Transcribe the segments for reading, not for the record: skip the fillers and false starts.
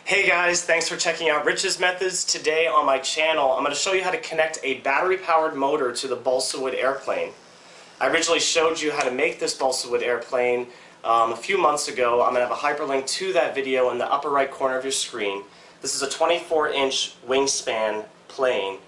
Hey guys, thanks for checking out Rich's Methods. Today on my channel, I'm going to show you how to connect a battery-powered motor to the balsa wood airplane. I originally showed you how to make this balsa wood airplane a few months ago. I'm going to have a hyperlink to that video in the upper right corner of your screen. This is a 24-inch wingspan plane.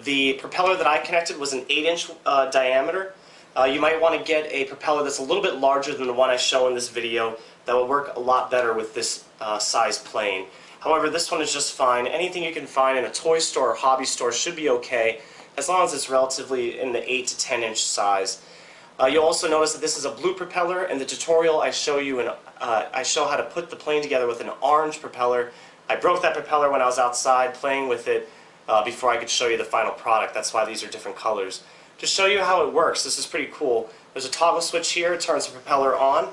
The propeller that I connected was an 8-inch diameter. You might want to get a propeller that's a little bit larger than the one I show in this video. That will work a lot better with this size plane. However, this one is just fine. Anything you can find in a toy store or hobby store should be okay, as long as it's relatively in the 8 to 10 inch size. You'll also notice that this is a blue propeller. In the tutorial I show how to put the plane together with an orange propeller. I broke that propeller when I was outside playing with it before I could show you the final product. That's why these are different colors. To show you how it works, this is pretty cool. There's a toggle switch here, it turns the propeller on,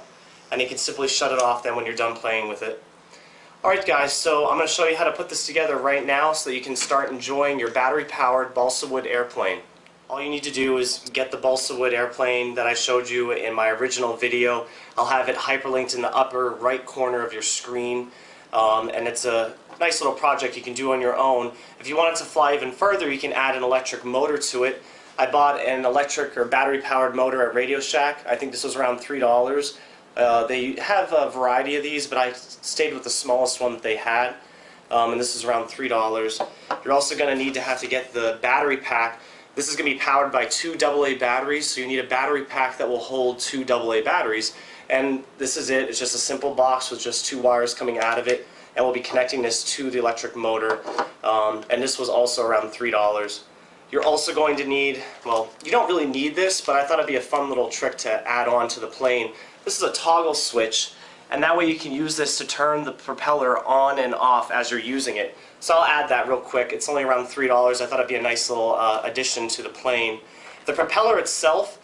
and you can simply shut it off then when you're done playing with it. Alright guys, so I'm going to show you how to put this together right now so that you can start enjoying your battery-powered balsa wood airplane. All you need to do is get the balsa wood airplane that I showed you in my original video. I'll have it hyperlinked in the upper right corner of your screen, and it's a nice little project you can do on your own. If you want it to fly even further, you can add an electric motor to it. I bought an electric or battery-powered motor at Radio Shack. I think this was around $3. They have a variety of these, but I stayed with the smallest one that they had, and this is around $3. You're also going to have to get the battery pack. This is going to be powered by 2 AA batteries, so you need a battery pack that will hold 2 AA batteries. And this is it. It's just a simple box with just 2 wires coming out of it, and we'll be connecting this to the electric motor. And this was also around $3. You're also going to need, well, you don't really need this, but I thought it'd be a fun little trick to add on to the plane. This is a toggle switch, and that way you can use this to turn the propeller on and off as you're using it. So I'll add that real quick. It's only around $3. I thought it'd be a nice little addition to the plane. The propeller itself,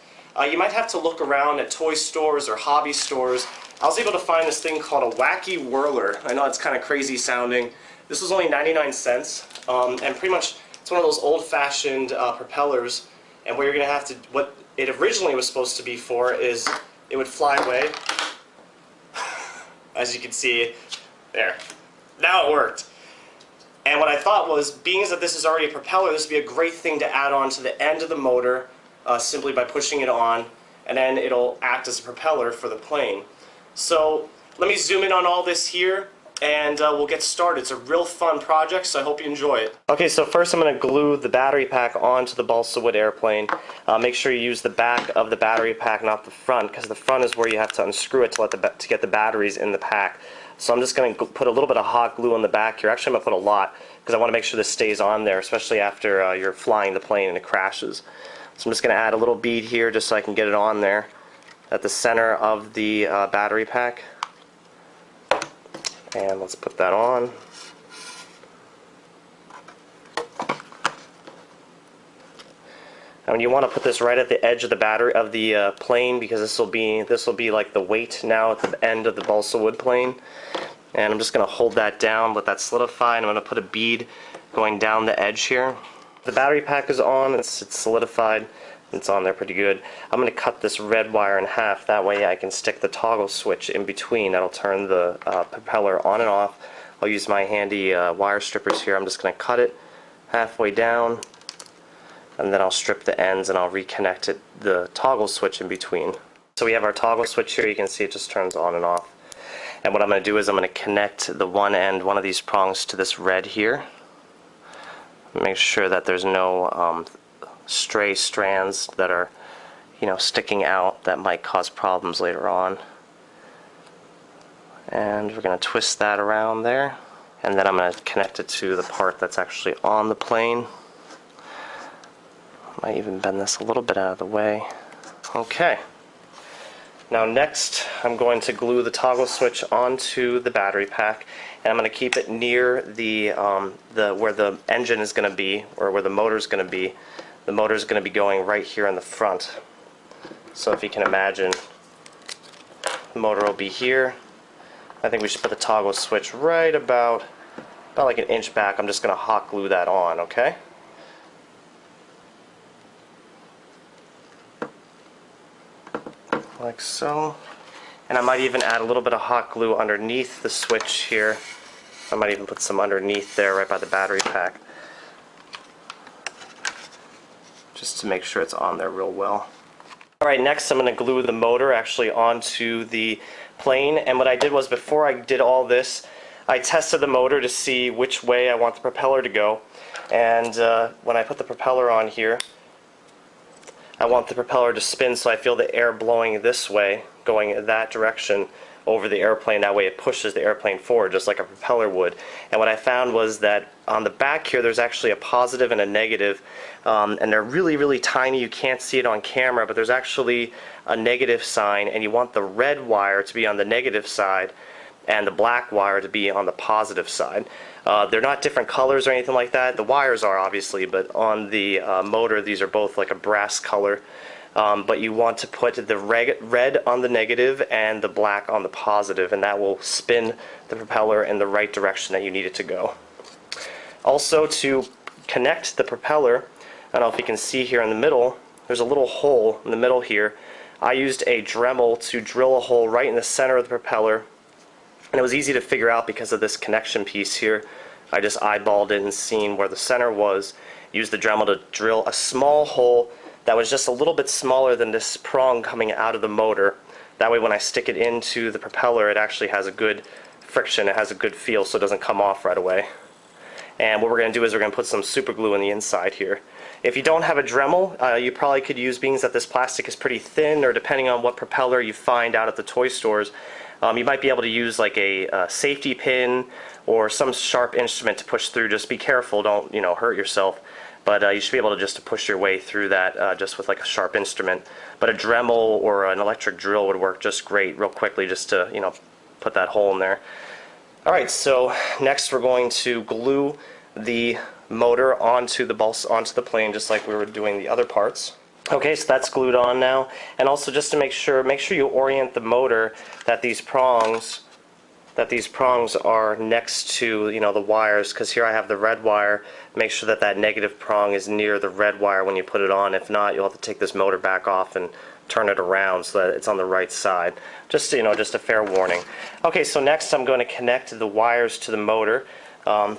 you might have to look around at toy stores or hobby stores. I was able to find this thing called a wacky whirler. I know it's kind of crazy sounding. This was only 99 cents, and pretty much it's one of those old-fashioned propellers, and what you're going to have to, what it originally was supposed to be for is it would fly away. As you can see, there. Now it worked. And what I thought was, being as that this is already a propeller, this would be a great thing to add on to the end of the motor simply by pushing it on, and then it'll act as a propeller for the plane. So let me zoom in on all this here, and we'll get started. It's a real fun project, so I hope you enjoy it. Okay, so first I'm going to glue the battery pack onto the balsa wood airplane. Make sure you use the back of the battery pack, not the front, because the front is where you have to unscrew it to get the batteries in the pack. So I'm just going to put a little bit of hot glue on the back here. Actually, I'm going to put a lot, because I want to make sure this stays on there, especially after you're flying the plane and it crashes. So I'm just going to add a little bead here just so I can get it on there at the center of the battery pack. And let's put that on. And you want to put this right at the edge of the battery of the plane, because this will be like the weight now at the end of the balsa wood plane. And I'm just going to hold that down, let that solidify, and I'm going to put a bead going down the edge here. The battery pack is on, it's solidified, it's on there pretty good. I'm going to cut this red wire in half, that way I can stick the toggle switch in between. That'll turn the propeller on and off. I'll use my handy wire strippers here. I'm just going to cut it halfway down, and then I'll strip the ends and I'll reconnect the toggle switch in between. So we have our toggle switch here. You can see it just turns on and off. And what I'm going to do is I'm going to connect the one of these prongs to this red here. Make sure that there's no stray strands that are, sticking out that might cause problems later on. And we're going to twist that around there, and then I'm going to connect it to the part that's actually on the plane. Might even bend this a little bit out of the way. Okay. Now next, I'm going to glue the toggle switch onto the battery pack, and I'm going to keep it near the where the engine is going to be, or where the motor is going to be. The motor is going to be going right here in the front. So if you can imagine, the motor will be here. I think we should put the toggle switch right about like an inch back. I'm just going to hot glue that on, okay? Like so. And I might even add a little bit of hot glue underneath the switch here I might even put some underneath there right by the battery pack, just to make sure it's on there real well. Alright, next I'm going to glue the motor actually onto the plane, and what I did was, before I did all this, I tested the motor to see which way I want the propeller to go. And when I put the propeller on here, I want the propeller to spin so I feel the air blowing this way, going in that direction over the airplane. That way it pushes the airplane forward just like a propeller would. And what I found was that on the back here there's actually a positive and a negative, and they're really, really tiny. You can't see it on camera, but there's actually a negative sign, and you want the red wire to be on the negative side and the black wire to be on the positive side. They're not different colors or anything like that. The wires are, obviously, but on the motor these are both like a brass color. But you want to put the red on the negative and the black on the positive, and that will spin the propeller in the right direction that you need it to go. Also, to connect the propeller, I don't know if you can see here in the middle, there's a little hole in the middle here. I used a Dremel to drill a hole right in the center of the propeller, and it was easy to figure out because of this connection piece here. I just eyeballed it and seen where the center was. Used the Dremel to drill a small hole that was just a little bit smaller than this prong coming out of the motor. That way when I stick it into the propeller, it actually has a good friction, it has a good feel, so it doesn't come off right away. And what we're going to do is we're going to put some super glue on the inside here. If you don't have a Dremel, you probably could use, being that this plastic is pretty thin, or depending on what propeller you find out at the toy stores, you might be able to use like a safety pin or some sharp instrument to push through. Just be careful, don't hurt yourself. But you should be able to just push your way through that just with like a sharp instrument. But a Dremel or an electric drill would work just great, real quickly, just to put that hole in there. Alright, so next we're going to glue the motor onto the plane, just like we were doing the other parts. Okay, so that's glued on now. And also, just to make sure you orient the motor that these prongs are next to the wires, because here I have the red wire. Make sure that negative prong is near the red wire when you put it on. If not, you'll have to take this motor back off and turn it around so that it's on the right side. Just just a fair warning. Okay, so next I'm going to connect the wires to the motor.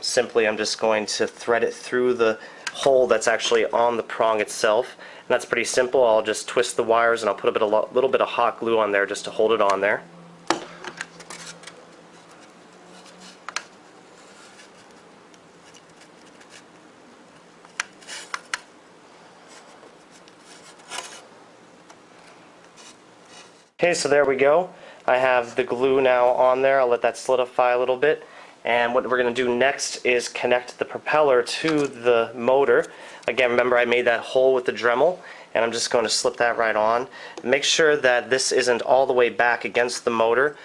Simply, I'm just going to thread it through the hole that's actually on the prong itself. And that's pretty simple. I'll just twist the wires and I'll put a little bit of hot glue on there just to hold it on there. Okay, so there we go. I have the glue now on there. I'll let that solidify a little bit. And what we're going to do next is connect the propeller to the motor. Again, remember I made that hole with the Dremel, and I'm just going to slip that right on. Make sure that this isn't all the way back against the motor,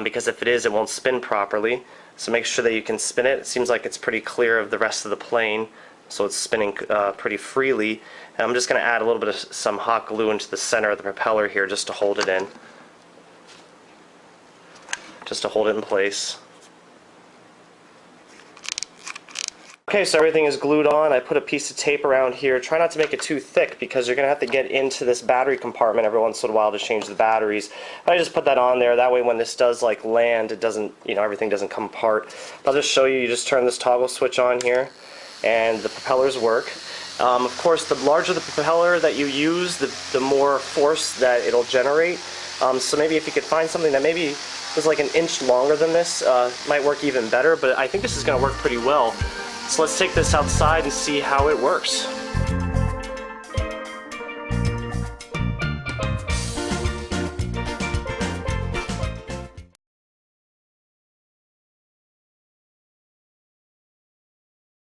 because if it is, it won't spin properly. So make sure that you can spin it. It seems like it's pretty clear of the rest of the plane, so it's spinning pretty freely. And I'm just going to add a little bit of some hot glue into the center of the propeller here just to hold it in. Just to hold it in place. Okay, so everything is glued on. I put a piece of tape around here. Try not to make it too thick because you're going to have to get into this battery compartment every once in a while to change the batteries. But I just put that on there. That way when this does land, it doesn't, everything doesn't come apart. I'll just show you. You just turn this toggle switch on here and the propellers work. Of course, the larger the propeller that you use, the more force that it'll generate. So maybe if you could find something that maybe was like an inch longer than this, might work even better. But I think this is going to work pretty well. So let's take this outside and see how it works.